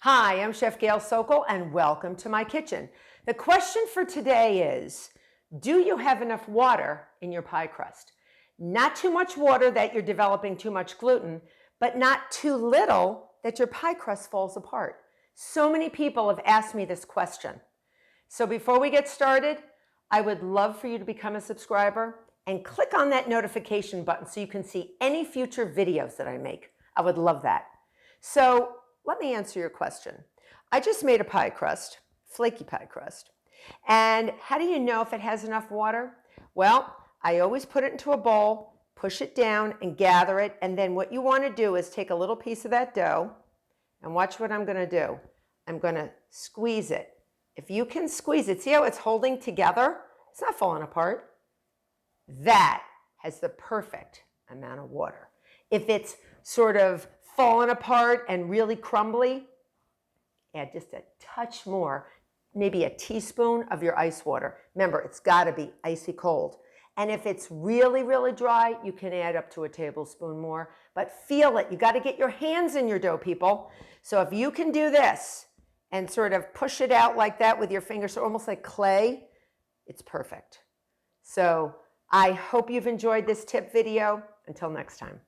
Hi, I'm Chef Gail Sokol and welcome to my kitchen. The question for today is, do you have enough water in your pie crust? Not too much water that you're developing too much gluten, but not too little that your pie crust falls apart. So many people have asked me this question. So before we get started, I would love for you to become a subscriber and click on that notification button so you can see any future videos that I make. I would love that. So let me answer your question. I just made a pie crust, flaky pie crust. And how do you know if it has enough water? Well, I always put it into a bowl, push it down and gather it. And then what you want to do is take a little piece of that dough and watch what I'm going to do. I'm going to squeeze it. If you can squeeze it, see how it's holding together? It's not falling apart. That has the perfect amount of water. If it's sort of fallen apart and really crumbly, add just a touch more, maybe a teaspoon of your ice water. Remember, it's got to be icy cold. And if it's really, really dry, you can add up to a tablespoon more, but feel it. You got to get your hands in your dough, people. So if you can do this and sort of push it out like that with your fingers, so almost like clay, it's perfect. So I hope you've enjoyed this tip video. Until next time.